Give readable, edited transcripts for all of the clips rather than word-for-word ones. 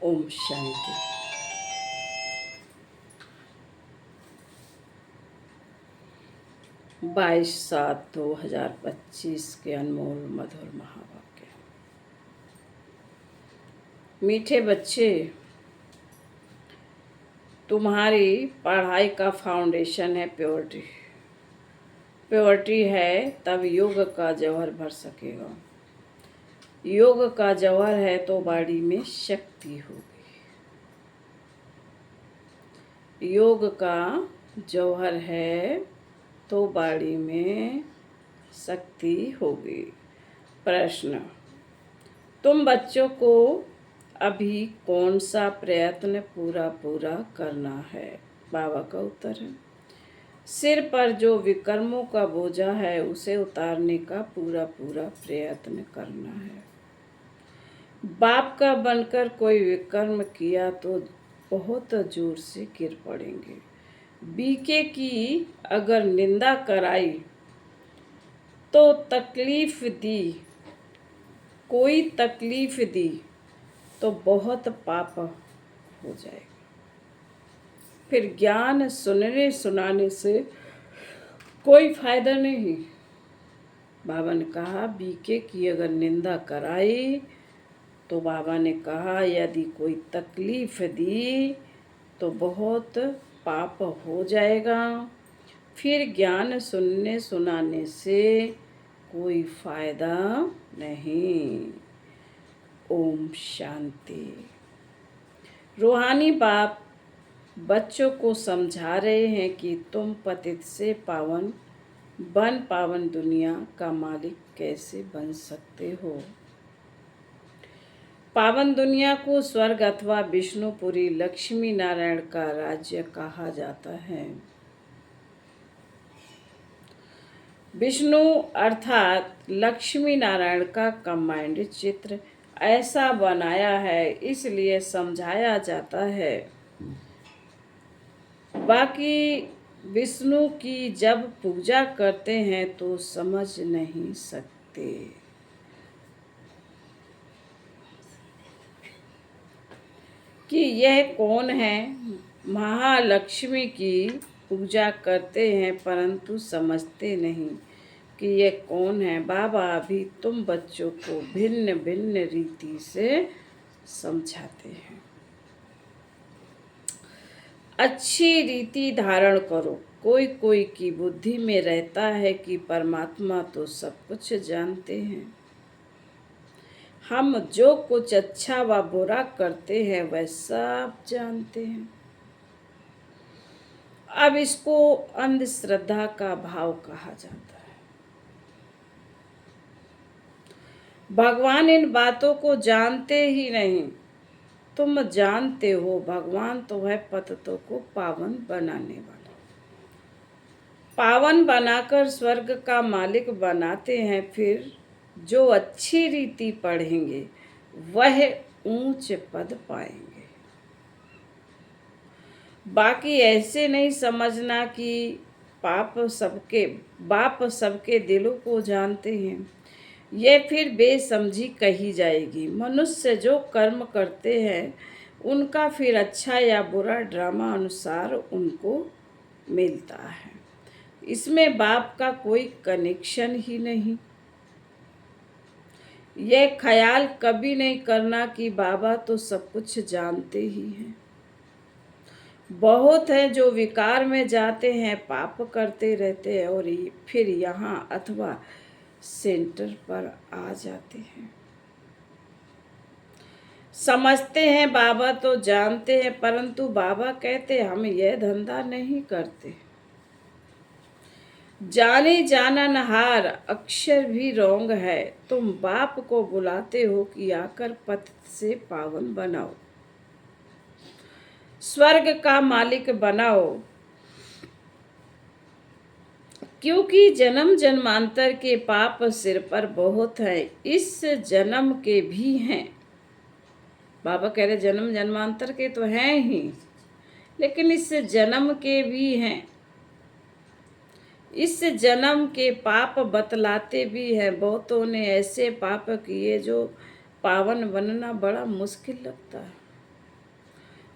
ओम शांति। 22/7/2025 के अनमोल मधुर महावाक्य। मीठे बच्चे, तुम्हारी पढ़ाई का फाउंडेशन है प्योरिटी। प्योरिटी है तब योग का जौहर भर सकेगा। योग का जौहर है तो बॉडी में शक्ति होगी। योग का जौहर है तो बॉडी में शक्ति होगी। प्रश्न, तुम बच्चों को अभी कौन सा प्रयत्न पूरा करना है? बाबा का उत्तर है, सिर पर जो विकर्मों का बोझा है उसे उतारने का पूरा प्रयत्न करना है। बाप का बनकर कोई विकर्म किया तो बहुत जोर से गिर पड़ेंगे। बीके की अगर निंदा कराई तो तकलीफ दी, कोई तकलीफ दी तो बहुत पाप हो जाएगा। फिर ज्ञान सुनने सुनाने से कोई फायदा नहीं। बाबा ने कहा बीके की अगर निंदा कराई तो बाबा ने कहा यदि कोई तकलीफ दी तो बहुत पाप हो जाएगा। फिर ज्ञान सुनने सुनाने से कोई फायदा नहीं। ओम शांति। रूहानी बाप बच्चों को समझा रहे हैं कि तुम पतित से पावन दुनिया का मालिक कैसे बन सकते हो। पावन दुनिया को स्वर्ग अथवा विष्णुपुरी लक्ष्मी नारायण का राज्य कहा जाता है। विष्णु अर्थात लक्ष्मी नारायण का कंबाइंड चित्र ऐसा बनाया है, इसलिए समझाया जाता है। बाकी विष्णु की जब पूजा करते हैं तो समझ नहीं सकते। कि यह कौन है। महालक्ष्मी की पूजा करते हैं परंतु समझते नहीं कि यह कौन है। बाबा अभी तुम बच्चों को भिन्न भिन्न रीति से समझाते हैं। अच्छी रीति धारण करो। कोई की बुद्धि में रहता है कि परमात्मा तो सब कुछ जानते हैं। हम जो कुछ अच्छा व बुरा करते हैं वह सब जानते हैं। अब इसको अंधश्रद्धा का भाव कहा जाता है। भगवान इन बातों को जानते ही नहीं। तुम जानते हो भगवान तो है पतितों को पावन बनाने वाला। पावन बनाकर स्वर्ग का मालिक बनाते हैं। फिर जो अच्छी रीति पढ़ेंगे वह ऊंच पद पाएंगे। बाकी ऐसे नहीं समझना कि बाप सबके दिलों को जानते हैं। यह फिर बेसमझी कही जाएगी। मनुष्य जो कर्म करते हैं उनका फिर अच्छा या बुरा ड्रामा अनुसार उनको मिलता है। इसमें बाप का कोई कनेक्शन ही नहीं। यह ख्याल कभी नहीं करना कि बाबा तो सब कुछ जानते ही हैं। बहुत हैं जो विकार में जाते हैं, पाप करते रहते हैं और फिर यहाँ अथवा सेंटर पर आ जाते हैं। समझते हैं बाबा तो जानते हैं परंतु बाबा कहते हम यह धंधा नहीं करते। जाने जाननहार अक्षर भी रोंग है। तुम बाप को बुलाते हो कि आकर पतित से पावन बनाओ, स्वर्ग का मालिक बनाओ। क्योंकि जन्म जन्मांतर के पाप सिर पर बहुत हैं। इस जन्म के भी हैं। बाबा कह रहे जन्म जन्मांतर के तो हैं ही, लेकिन इस जन्म के भी हैं। इस जन्म के पाप बतलाते भी हैं। बहुतों ने ऐसे पाप किए जो पावन बनना बड़ा मुश्किल लगता है।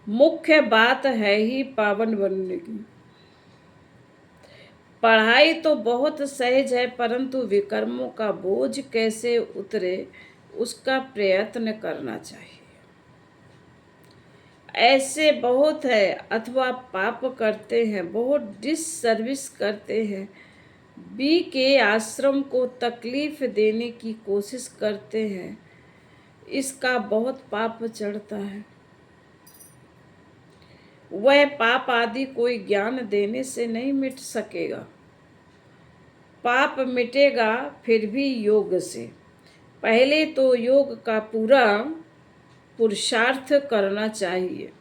मुख्य बात है ही पावन बनने की। पढ़ाई तो बहुत सहज है, परंतु विकर्मों का बोझ कैसे उतरे उसका प्रयत्न करना चाहिए। ऐसे बहुत है अथवा पाप करते हैं, बहुत डिससर्विस करते हैं, बी के आश्रम को तकलीफ देने की कोशिश करते हैं, इसका बहुत पाप चढ़ता है। वह पाप आदि कोई ज्ञान देने से नहीं मिट सकेगा। पाप मिटेगा फिर भी योग से। पहले तो योग का पूरा पुरुषार्थ करना चाहिए,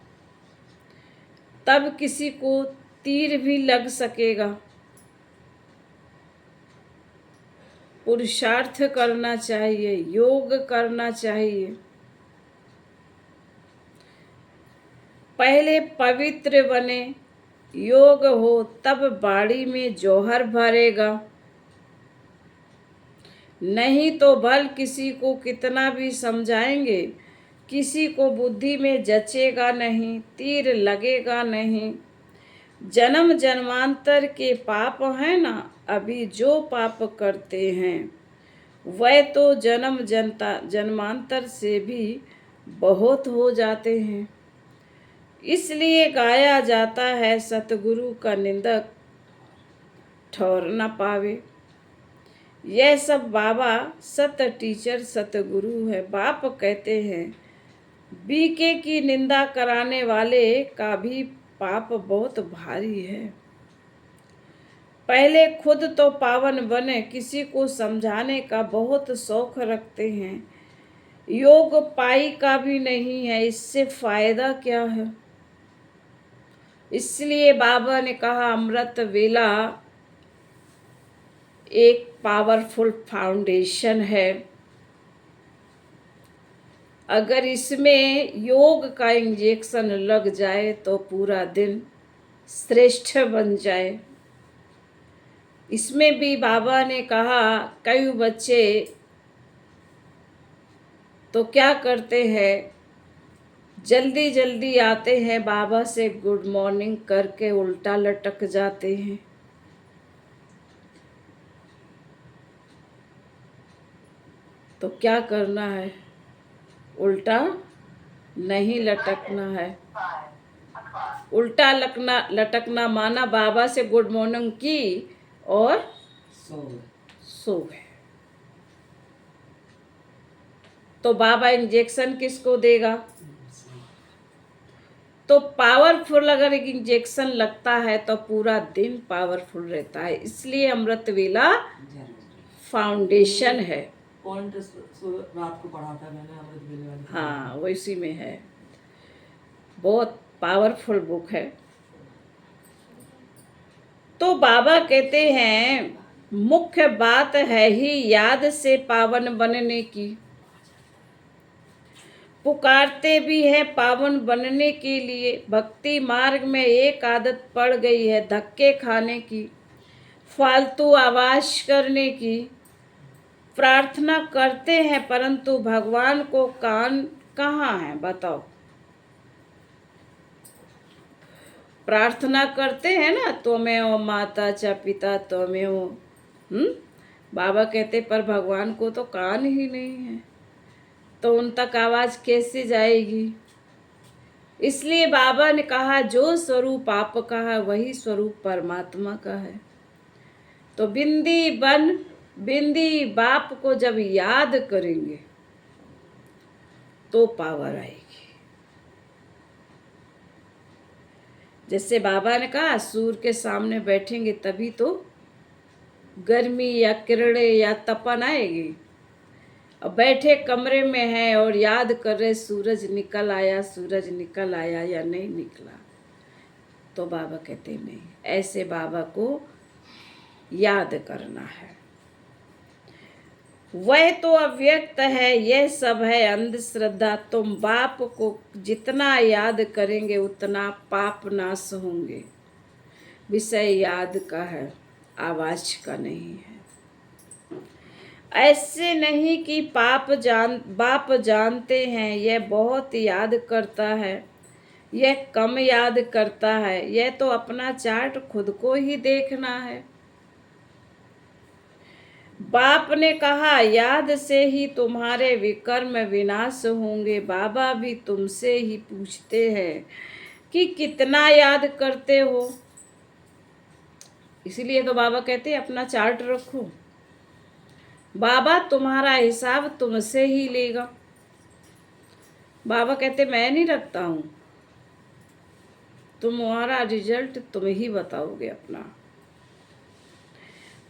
तब किसी को तीर भी लग सकेगा। पुरुषार्थ करना चाहिए, योग करना चाहिए। पहले पवित्र बने, योग हो, तब बाड़ी में जौहर भरेगा। नहीं तो भल किसी को कितना भी समझाएंगे, किसी को बुद्धि में जचेगा नहीं, तीर लगेगा नहीं। जन्म जन्मांतर के पाप हैं ना, अभी जो पाप करते हैं वह तो जन्मांतर से भी बहुत हो जाते हैं। इसलिए गाया जाता है, सतगुरु का निंदक ठौर न पावे। यह सब बाबा सत टीचर सतगुरु है। बाप कहते हैं बीके की निंदा कराने वाले का भी पाप बहुत भारी है। पहले खुद तो पावन बने, किसी को समझाने का बहुत शौक रखते हैं। योग पाई का भी नहीं है, इससे फायदा क्या है। इसलिए बाबा ने कहा अमृत वेला एक पावरफुल फाउंडेशन है। अगर इसमें योग का इंजेक्शन लग जाए तो पूरा दिन श्रेष्ठ बन जाए। इसमें भी बाबा ने कहा कई बच्चे तो क्या करते हैं, जल्दी जल्दी आते हैं, बाबा से गुड मॉर्निंग करके उल्टा लटक जाते हैं। तो क्या करना है, उल्टा नहीं लटकना है। उल्टा लटकना माना बाबा से गुड मॉर्निंग की और सो गए। तो बाबा इंजेक्शन किसको देगा। तो पावरफुल अगर एक इंजेक्शन लगता है तो पूरा दिन पावरफुल रहता है। इसलिए अमृत वेला फाउंडेशन है। पॉइंट रात को पढ़ा था मैंने अमृत वेले वाली। हाँ, वो इसी में है। बहुत पावरफुल बुक है। तो बाबा कहते हैं मुख्य बात है ही याद से पावन बनने की। पुकारते भी है पावन बनने के लिए। भक्ति मार्ग में एक आदत पड़ गई है धक्के खाने की, फालतू आवाज करने की। प्रार्थना करते हैं परंतु भगवान को कान कहाँ है बताओ। प्रार्थना करते हैं ना, त्वमेव माता च पिता त्वमेव। बाबा कहते पर भगवान को तो कान ही नहीं है, तो उन तक आवाज कैसे जाएगी। इसलिए बाबा ने कहा जो स्वरूप आपका है वही स्वरूप परमात्मा का है। तो बिंदी बाप को जब याद करेंगे तो पावर आएगी। जैसे बाबा ने कहा सूर्य के सामने बैठेंगे तभी तो गर्मी या किरणें या तपन आएगी। अब बैठे कमरे में हैं और याद कर रहे सूरज निकल आया या नहीं निकला, तो बाबा कहते नहीं, ऐसे बाबा को याद करना है। वह तो अव्यक्त है, यह सब है अंधश्रद्धा। तुम बाप को जितना याद करेंगे उतना पाप नाश होंगे। विषय याद का है, आवाज का नहीं है। ऐसे नहीं कि बाप जानते हैं, यह बहुत याद करता है। यह कम याद करता है, यह तो अपना चार्ट खुद को ही देखना है। बाप ने कहा, याद से ही तुम्हारे विकर्म विनाश होंगे। बाबा भी तुमसे ही पूछते हैं कि कितना याद करते हो। इसीलिए तो बाबा कहते हैं अपना चार्ट रखो। बाबा तुम्हारा हिसाब तुमसे ही लेगा। बाबा कहते मैं नहीं रखता हूं, तुम्हारा रिजल्ट तुम ही बताओगे अपना।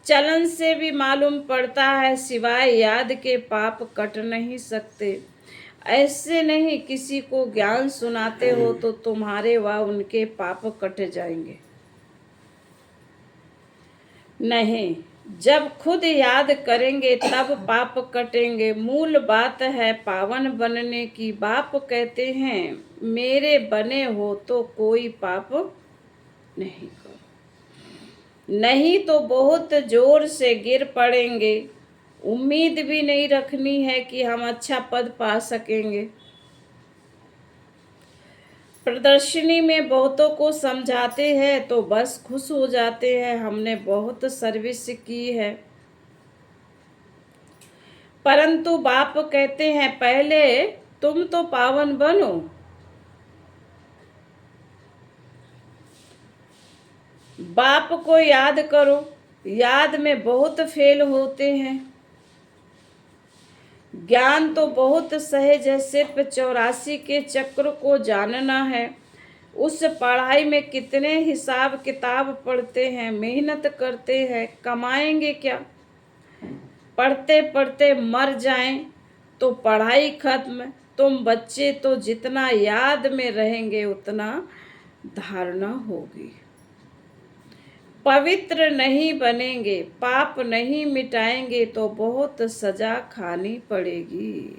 चलन से भी मालूम पड़ता है, सिवाय याद के पाप कट नहीं सकते। ऐसे नहीं किसी को ज्ञान सुनाते हो तो तुम्हारे व उनके पाप कट जाएंगे। नहीं, जब खुद याद करेंगे तब पाप कटेंगे। मूल बात है पावन बनने की। बाप कहते हैं मेरे बने हो तो कोई पाप नहीं करो, नहीं तो बहुत जोर से गिर पड़ेंगे। उम्मीद भी नहीं रखनी है कि हम अच्छा पद पा सकेंगे। प्रदर्शनी में बहुतों को समझाते हैं तो बस खुश हो जाते हैं, हमने बहुत सर्विस की है। परंतु बाप कहते हैं पहले तुम तो पावन बनो। बाप को याद करो। याद में बहुत फेल होते हैं। ज्ञान तो बहुत सहज है, सिर्फ 84 के चक्र को जानना है। उस पढ़ाई में कितने हिसाब किताब पढ़ते हैं, मेहनत करते हैं, कमाएंगे क्या? पढ़ते पढ़ते मर जाएं तो पढ़ाई खत्म। तुम बच्चे तो जितना याद में रहेंगे उतना धारणा होगी। पवित्र नहीं बनेंगे, पाप नहीं मिटाएंगे तो बहुत सजा खानी पड़ेगी।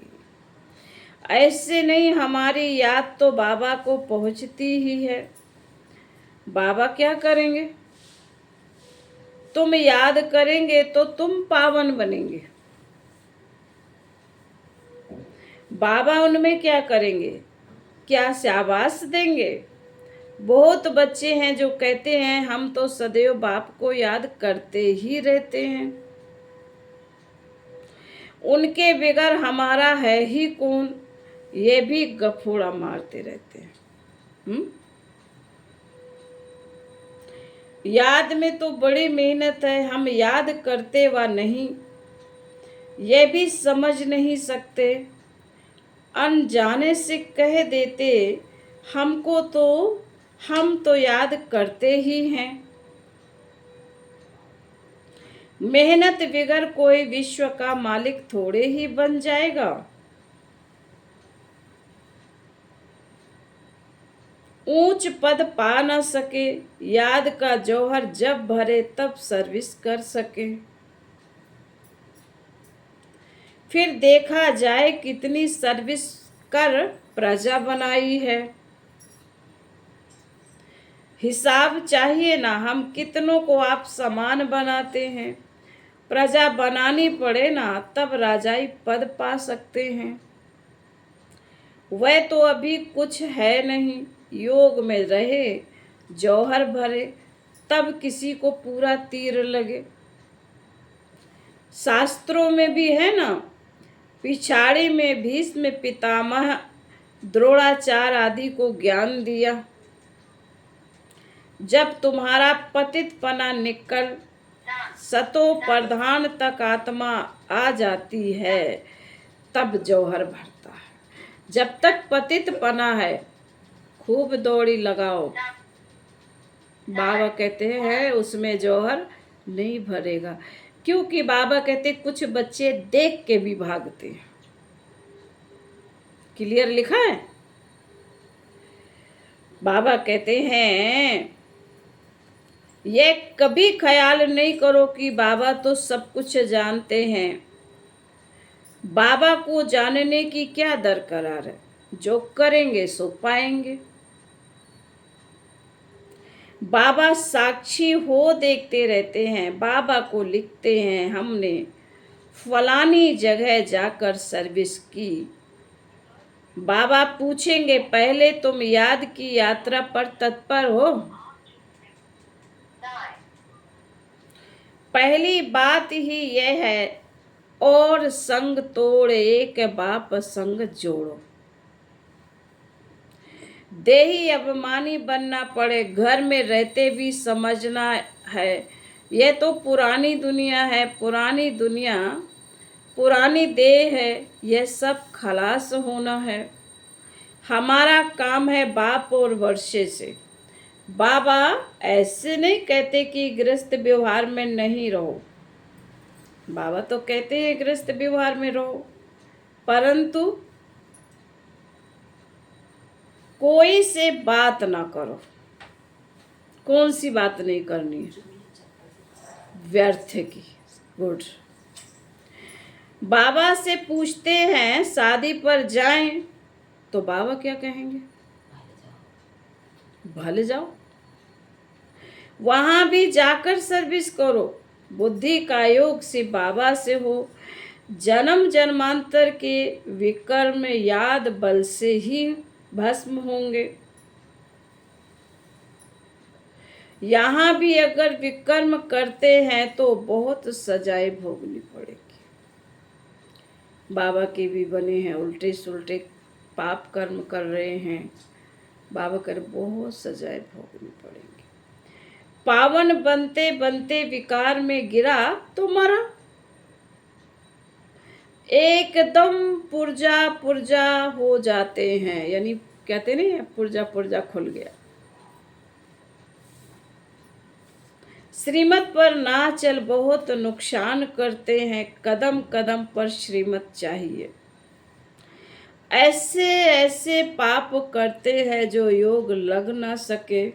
ऐसे नहीं, हमारी याद तो बाबा को पहुंचती ही है। बाबा क्या करेंगे? तुम याद करेंगे तो तुम पावन बनेंगे। बाबा उनमें क्या करेंगे? क्या शाबाश देंगे? बहुत बच्चे हैं जो कहते हैं हम तो सदैव बाप को याद करते ही रहते हैं, उनके बिगर हमारा है ही कौन, ये भी गफूड़ा मारते रहते हैं। याद में तो बड़ी मेहनत है, हम याद करते व नहीं ये भी समझ नहीं सकते। अनजाने से कह देते हमको तो, हम तो याद करते ही हैं। मेहनत बिगर कोई विश्व का मालिक थोड़े ही बन जाएगा। ऊंच पद पा न सके, याद का जौहर जब भरे तब सर्विस कर सके। फिर देखा जाए कितनी सर्विस कर प्रजा बनाई है। हिसाब चाहिए ना, हम कितनों को आप समान बनाते हैं। प्रजा बनानी पड़े ना तब राजाई पद पा सकते हैं। वह तो अभी कुछ है नहीं, योग में रहे जौहर भरे तब किसी को पूरा तीर लगे। शास्त्रों में भी है ना, पिछाड़ी में भीष्म पितामह द्रोणाचार्य आदि को ज्ञान दिया। जब तुम्हारा पतितपना निकल सतो प्रधान तक आत्मा आ जाती है तब जौहर भरता है। जब तक पतितपना है खूब दौड़ी लगाओ, बाबा कहते हैं उसमें जौहर नहीं भरेगा। क्योंकि बाबा कहते कुछ बच्चे देख के भी भागते हैं। क्लियर लिखा है। बाबा कहते हैं ये कभी ख्याल नहीं करो कि बाबा तो सब कुछ जानते हैं। बाबा को जानने की क्या दरकार है, जो करेंगे सो पाएंगे। बाबा साक्षी हो देखते रहते हैं। बाबा को लिखते हैं हमने फलानी जगह जाकर सर्विस की, बाबा पूछेंगे, पहले तुम याद की यात्रा पर तत्पर हो? पहली बात ही यह है, और संग तोड़ एक बाप संग जोड़ो। देही अभिमानी बनना पड़े, घर में रहते भी समझना है यह तो पुरानी दुनिया है, पुरानी दुनिया पुरानी देह है, यह सब खलास होना है। हमारा काम है बाप और वर्षे से। बाबा ऐसे नहीं कहते कि गृहस्थ व्यवहार में नहीं रहो, बाबा तो कहते हैं गृहस्थ व्यवहार में रहो, परंतु कोई से बात ना करो। कौन सी बात नहीं करनी है? व्यर्थ की। गुड। बाबा से पूछते हैं शादी पर जाएं, तो बाबा क्या कहेंगे? भले जाओ, वहां भी जाकर सर्विस करो। बुद्धि का योग से बाबा से हो, जन्म जन्मांतर के विकर्म याद बल से ही भस्म होंगे। यहाँ भी अगर विकर्म करते हैं तो बहुत सजाएं भोगनी पड़ेगी। बाबा के भी बने हैं, उल्टे सुलटे पाप कर्म कर रहे हैं, बाबा कर बहुत सजाएं भोगनी पड़ेगी। पावन बनते बनते विकार में गिरा तो मरा, एकदम पुर्जा पुर्जा हो जाते हैं, यानी कहते नहीं है पुर्जा पुर्जा खुल गया। श्रीमत पर ना चल बहुत नुकसान करते हैं, कदम कदम पर श्रीमत चाहिए। ऐसे ऐसे पाप करते हैं जो योग लग ना सके,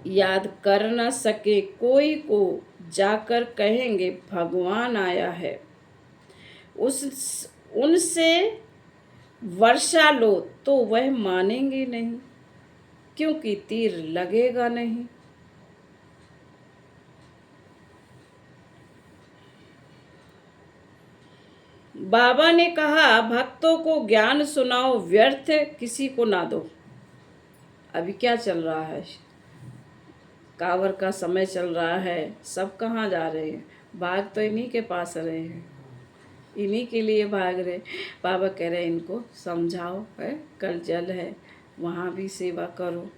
याद कर ना सके। कोई को जाकर कहेंगे भगवान आया है, उनसे वर्षा लो तो वह मानेंगे नहीं, क्योंकि तीर लगेगा नहीं। बाबा ने कहा भक्तों को ज्ञान सुनाओ, व्यर्थ किसी को ना दो। अभी क्या चल रहा है? कांवर का समय चल रहा है, सब कहाँ जा रहे हैं? भाग तो इन्हीं के पास रहे हैं, इन्हीं के लिए भाग रहे। बाबा कह रहे इनको समझाओ, है कल जल है, वहाँ भी सेवा करो।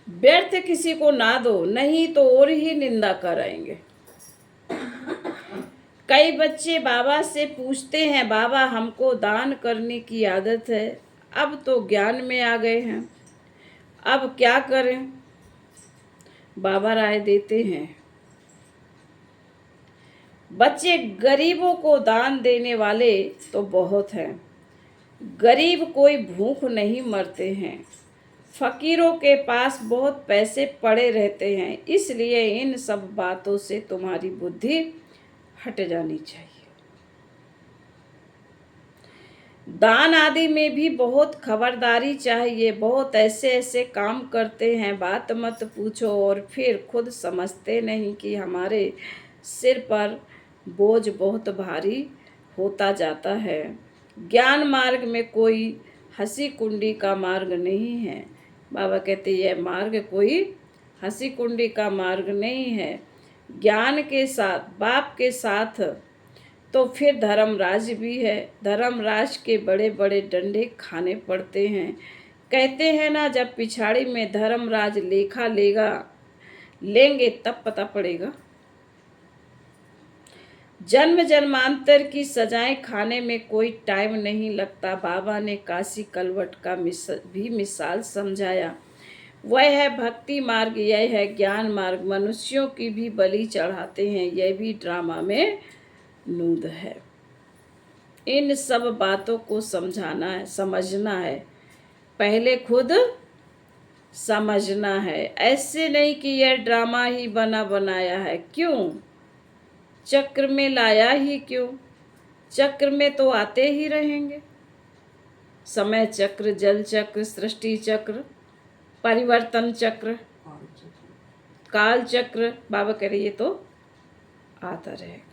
व्यर्थ किसी को ना दो, नहीं तो और ही निंदा कराएंगे। कई बच्चे बाबा से पूछते हैं, बाबा हमको दान करने की आदत है, अब तो ज्ञान में आ गए हैं, अब क्या करें? बाबा राय देते हैं, बच्चे गरीबों को दान देने वाले तो बहुत हैं, गरीब कोई भूख नहीं मरते हैं। फकीरों के पास बहुत पैसे पड़े रहते हैं, इसलिए इन सब बातों से तुम्हारी बुद्धि हट जानी चाहिए। दान आदि में भी बहुत खबरदारी चाहिए। बहुत ऐसे ऐसे काम करते हैं, बात मत पूछो, और फिर खुद समझते नहीं कि हमारे सिर पर बोझ बहुत भारी होता जाता है। ज्ञान मार्ग में कोई हंसी कुंडी का मार्ग नहीं है। बाबा कहते यह मार्ग कोई हंसी कुंडी का मार्ग नहीं है। ज्ञान के साथ, बाप के साथ तो फिर धर्मराज भी है। धर्मराज के बड़े बड़े डंडे खाने पड़ते हैं। कहते हैं ना, जब पिछाड़ी में धर्मराज लेखा लेंगे तब पता पड़ेगा। जन्म जन्मांतर की सजाएं खाने में कोई टाइम नहीं लगता। बाबा ने काशी कलवट का भी मिसाल समझाया। वह है भक्ति मार्ग, यह है ज्ञान मार्ग। मनुष्यों की भी बलि चढ़ाते हैं, यह भी ड्रामा में नूद है। इन सब बातों को समझाना है, समझना है, पहले खुद समझना है। ऐसे नहीं कि यह ड्रामा ही बना बनाया है। क्यों चक्र में लाया ही क्यों? चक्र में तो आते ही रहेंगे। समय चक्र, जल चक्र, सृष्टि चक्र, परिवर्तन चक्र, काल चक्र, बाबा कह रहे ये तो आता रहेगा।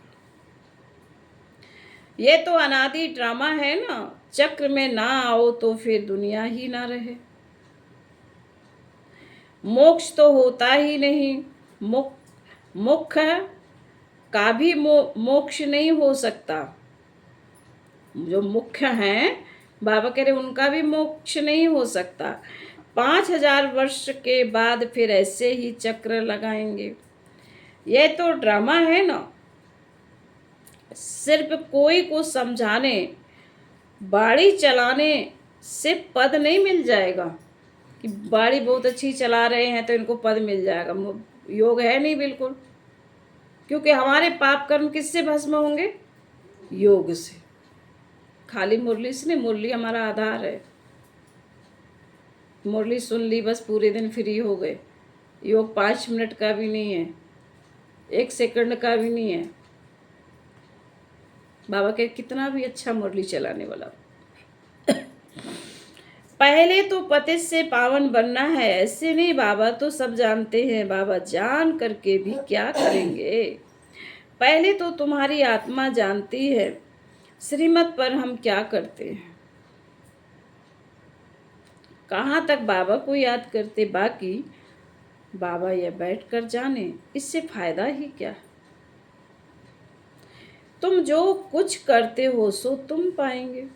ये तो अनादि ड्रामा है ना। चक्र में ना आओ तो फिर दुनिया ही ना रहे। मोक्ष तो होता ही नहीं। मुख का भी मोक्ष नहीं हो सकता। जो मुख्य हैं बाबा कह रहे उनका भी मोक्ष नहीं हो सकता। 5000 वर्ष के बाद फिर ऐसे ही चक्र लगाएंगे। ये तो ड्रामा है ना। सिर्फ कोई को समझाने, बाड़ी चलाने से पद नहीं मिल जाएगा कि बाड़ी बहुत अच्छी चला रहे हैं तो इनको पद मिल जाएगा। योग है नहीं बिल्कुल, क्योंकि हमारे पाप कर्म किससे भस्म होंगे? योग से। खाली मुरली से नहीं, मुरली हमारा आधार है। मुरली सुन ली बस पूरे दिन फ्री हो गए। योग 5 मिनट का भी नहीं है, 1 सेकंड का भी नहीं है। बाबा के कितना भी अच्छा मुरली चलाने वाला। पहले तो पतित से पावन बनना है, ऐसे नहीं। बाबा तो सब जानते हैं, बाबा जान करके भी क्या करेंगे। पहले तो तुम्हारी आत्मा जानती है श्रीमत पर हम क्या करते हैं। कहाँ तक बाबा को याद करते, बाकी बाबा ये बैठ कर जाने, इससे फायदा ही क्या। तुम जो कुछ करते हो सो तुम पाएंगे।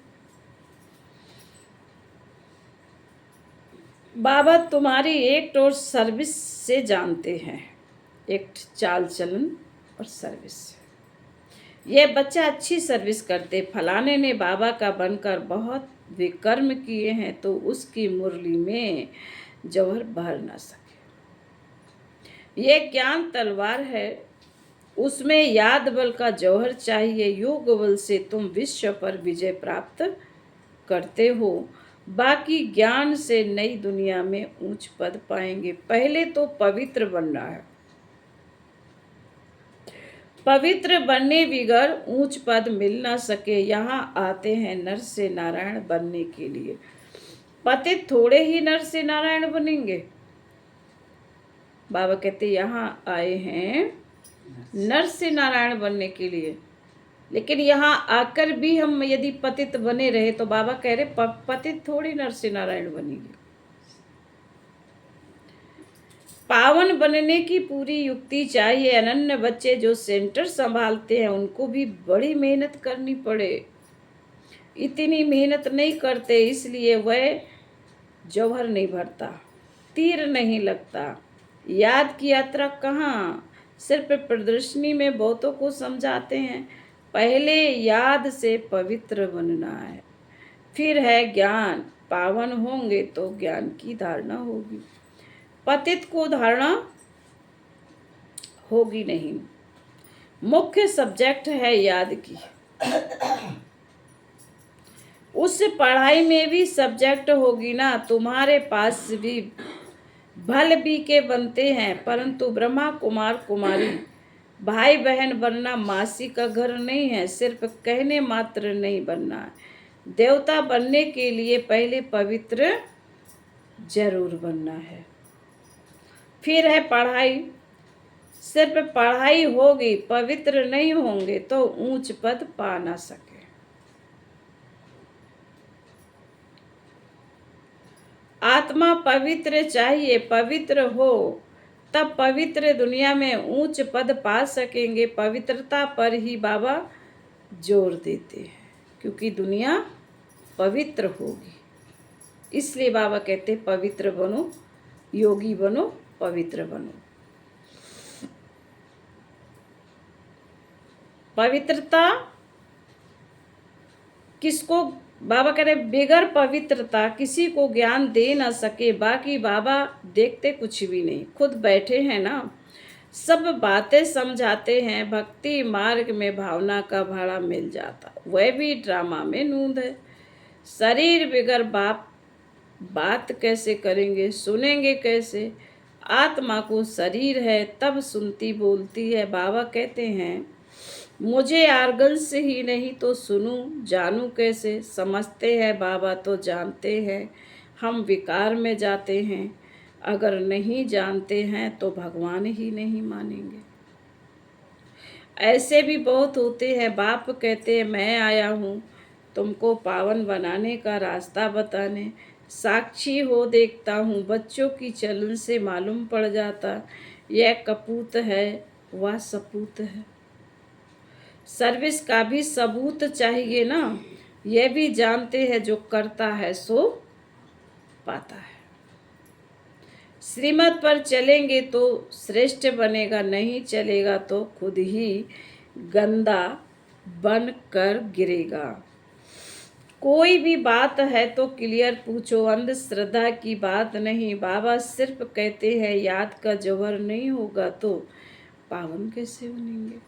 बाबा तुम्हारी एक तो सर्विस से जानते हैं, एक चाल चलन और सर्विस। ये बच्चा अच्छी सर्विस करते, फलाने ने बाबा का बनकर बहुत विकर्म किए हैं तो उसकी मुरली में जौहर भर ना सके। ये ज्ञान तलवार है, उसमें याद बल का जौहर चाहिए। योग बल से तुम विश्व पर विजय प्राप्त करते हो, बाकी ज्ञान से नई दुनिया में ऊंच पद पाएंगे। पहले तो पवित्र बनना है। पवित्र बनने बिगर ऊंच पद मिल ना सके। यहाँ आते हैं नर से नारायण बनने के लिए। पतित थोड़े ही नर से नारायण बनेंगे। बाबा कहते यहाँ आए हैं नर से नारायण बनने के लिए, लेकिन यहाँ आकर भी हम यदि पतित बने रहे तो बाबा कह रहे पतित थोड़ी नर से नारायण बनेंगे। पावन बनने की पूरी युक्ति चाहिए। अनन्य बच्चे जो सेंटर संभालते हैं उनको भी बड़ी मेहनत करनी पड़े। इतनी मेहनत नहीं करते, इसलिए वह जौहर नहीं भरता, तीर नहीं लगता। याद की यात्रा कहाँ, सिर्फ प्रदर्शनी में बहुतों को समझाते हैं। पहले याद से पवित्र बनना है, फिर है ज्ञान। पावन होंगे तो ज्ञान की धारणा होगी, पतित को धारणा होगी नहीं। मुख्य सब्जेक्ट है याद की। उस पढ़ाई में भी सब्जेक्ट होगी ना। तुम्हारे पास भी भल भी के बनते हैं, परंतु ब्रह्मा कुमार कुमारी भाई बहन बनना मासी का घर नहीं है। सिर्फ कहने मात्र नहीं बनना है। देवता बनने के लिए पहले पवित्र जरूर बनना है, फिर है पढ़ाई। सिर्फ पढ़ाई होगी, पवित्र नहीं होंगे तो ऊंच पद पा ना सके। आत्मा पवित्र चाहिए, पवित्र हो तब पवित्र दुनिया में ऊंच पद पा सकेंगे। पवित्रता पर ही बाबा जोर देते हैं, क्योंकि दुनिया पवित्र होगी। इसलिए बाबा कहते पवित्र बनो, योगी बनो, पवित्र बनो। पवित्रता किसको, बाबा कह रहे बेगर पवित्रता किसी को ज्ञान दे ना सके। बाकी बाबा देखते कुछ भी नहीं, खुद बैठे हैं ना, सब बातें समझाते हैं। भक्ति मार्ग में भावना का भाड़ा मिल जाता, वह भी ड्रामा में नूंद है। शरीर बिगर बात कैसे करेंगे, सुनेंगे कैसे। आत्मा को शरीर है तब सुनती बोलती है। बाबा कहते हैं मुझे आर्गन से ही नहीं तो सुनूं जानूं कैसे। समझते हैं बाबा तो जानते हैं, हम विकार में जाते हैं। अगर नहीं जानते हैं तो भगवान ही नहीं मानेंगे। ऐसे भी बहुत होते हैं, बाप कहते हैं मैं आया हूँ तुमको पावन बनाने का रास्ता बताने, साक्षी हो देखता हूँ बच्चों की चलन से मालूम पड़ जाता, यह कपूत है वह सपूत है। सर्विस का भी सबूत चाहिए ना, यह भी जानते हैं जो करता है सो पाता है। श्रीमत पर चलेंगे तो श्रेष्ठ बनेगा, नहीं चलेगा तो खुद ही गंदा बन कर गिरेगा। कोई भी बात है तो क्लियर पूछो, अंधश्रद्धा की बात नहीं। बाबा सिर्फ कहते हैं याद का जौहर नहीं होगा तो पावन कैसे बनेंगे।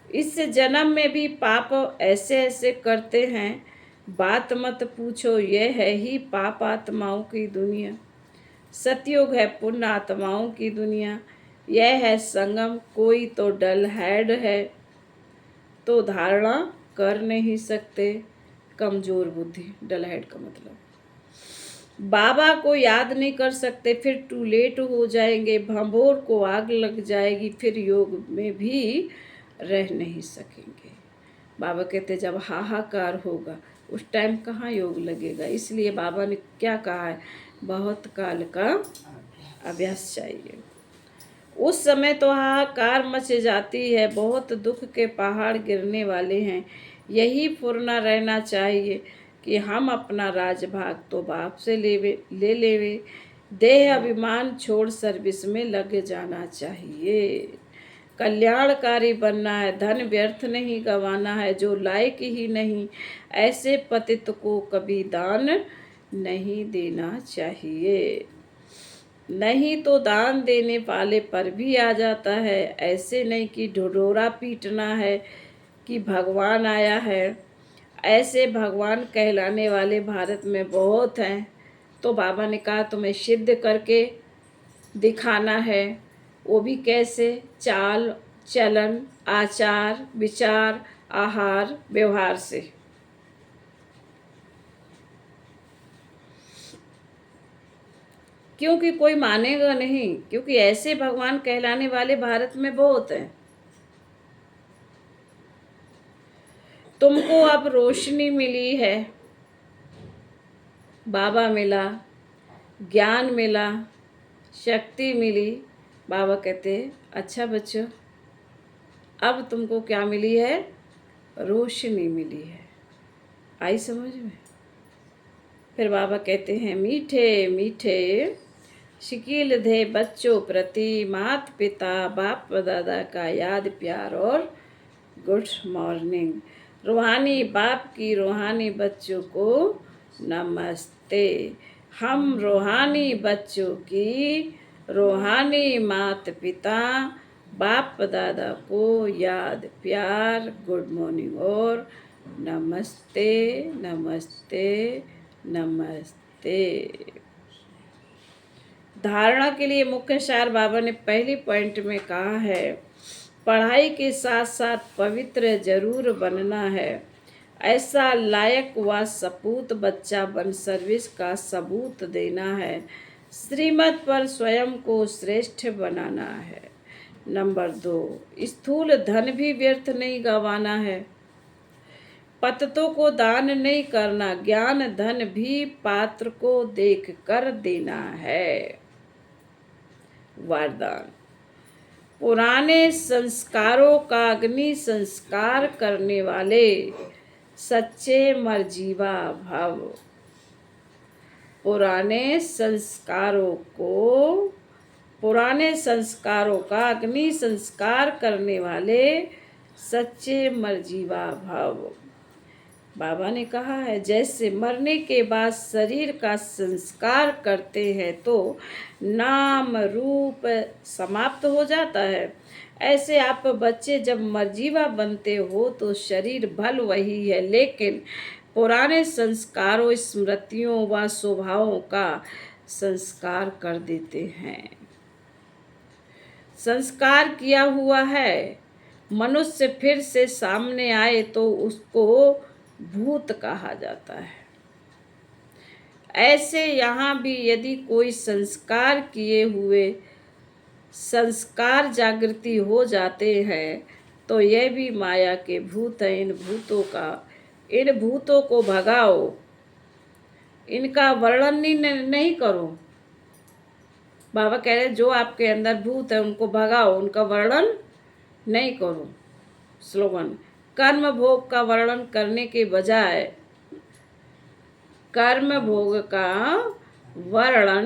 इस जन्म में भी पाप ऐसे ऐसे करते हैं, बात मत पूछो, यह है ही पाप आत्माओं की दुनिया। सतयुग है पुण्य आत्माओं की दुनिया, यह है संगम। कोई तो डल हेड है तो धारणा कर नहीं सकते, कमजोर बुद्धि। डल हेड का मतलब बाबा को याद नहीं कर सकते, फिर टू लेट हो जाएंगे, भंभोर को आग लग जाएगी, फिर योग में भी रह नहीं सकेंगे। बाबा कहते जब हाहाकार होगा उस टाइम कहाँ योग लगेगा। इसलिए बाबा ने क्या कहा है, बहुत काल का अभ्यास चाहिए। उस समय तो हाहाकार मच जाती है, बहुत दुख के पहाड़ गिरने वाले हैं। यही फुरना रहना चाहिए कि हम अपना राजभाग तो बाप से ले लेवे, देह अभिमान छोड़ सर्विस में लग जाना चाहिए। कल्याणकारी बनना है, धन व्यर्थ नहीं गंवाना है, जो लायक ही नहीं ऐसे पतित को कभी दान नहीं देना चाहिए। नहीं तो दान देने वाले पर भी आ जाता है। ऐसे नहीं कि ढिढोरा पीटना है कि भगवान आया है। ऐसे भगवान कहलाने वाले भारत में बहुत हैं। तो बाबा ने कहा तुम्हें सिद्ध करके दिखाना है। वो भी कैसे, चाल चलन आचार विचार आहार व्यवहार से। क्योंकि कोई मानेगा नहीं, क्योंकि ऐसे भगवान कहलाने वाले भारत में बहुत हैं। तुमको अब रोशनी मिली है, बाबा मिला, ज्ञान मिला, शक्ति मिली। बाबा कहते अच्छा बच्चों अब तुमको क्या मिली है, रोशनी मिली है। आई समझ में। फिर बाबा कहते हैं मीठे मीठे शिकील दे बच्चों प्रति, माता पिता बाप दादा का याद प्यार और गुड मॉर्निंग। रूहानी बाप की रूहानी बच्चों को नमस्ते। हम रूहानी बच्चों की रूहानी माता पिता बाप दादा को याद प्यार गुड मॉर्निंग और नमस्ते नमस्ते नमस्ते। धारणा के लिए मुख्य सार बाबा ने पहली पॉइंट में कहा है, पढ़ाई के साथ साथ पवित्र जरूर बनना है। ऐसा लायक व सपूत बच्चा बन सर्विस का सबूत देना है। श्रीमत पर स्वयं को श्रेष्ठ बनाना है। नंबर 2, स्थूल धन भी व्यर्थ नहीं गंवाना है। पततों को दान नहीं करना, ज्ञान धन भी पात्र को देख कर देना है। वरदान, पुराने संस्कारों का अग्नि संस्कार करने वाले सच्चे मरजीवा भव। पुराने संस्कारों का अग्नि संस्कार करने वाले सच्चे मरजीवा भव। बाबा ने कहा है जैसे मरने के बाद शरीर का संस्कार करते हैं तो नाम रूप समाप्त हो जाता है, ऐसे आप बच्चे जब मरजीवा बनते हो तो शरीर भल वही है, लेकिन पुराने संस्कारों स्मृतियों व स्वभावों का संस्कार कर देते हैं। संस्कार किया हुआ है मनुष्य फिर से सामने आए तो उसको भूत कहा जाता है। ऐसे यहाँ भी यदि कोई संस्कार किए हुए संस्कार जागृति हो जाते हैं तो यह भी माया के भूत हैं। इन भूतों को भगाओ, इनका वर्णन नहीं करो। बाबा कह रहे जो आपके अंदर भूत है उनको भगाओ, उनका वर्णन नहीं करो। स्लोगन, कर्म भोग का वर्णन करने के बजाय कर्म भोग का वर्णन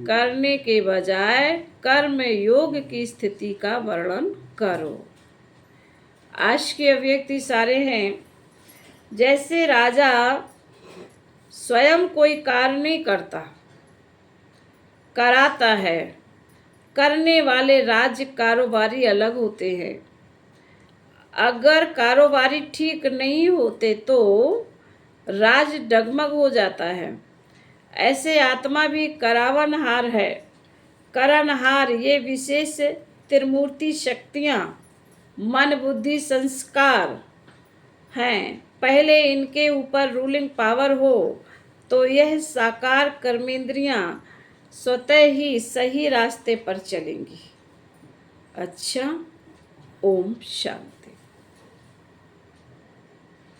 करने के बजाय कर्म योग की स्थिति का वर्णन करो। आज के अव्यक्ति सारे हैं जैसे राजा स्वयं कोई कार्य नहीं करता, कराता है। करने वाले राज्य कारोबारी अलग होते हैं। अगर कारोबारी ठीक नहीं होते तो राज डगमग हो जाता है। ऐसे आत्मा भी करावनहार है। करनहार ये विशेष त्रिमूर्ति शक्तियाँ मन बुद्धि संस्कार हैं। पहले इनके ऊपर रूलिंग पावर हो तो यह साकार कर्मेंद्रियाँ स्वतः ही सही रास्ते पर चलेंगी। अच्छा, ओम शांति।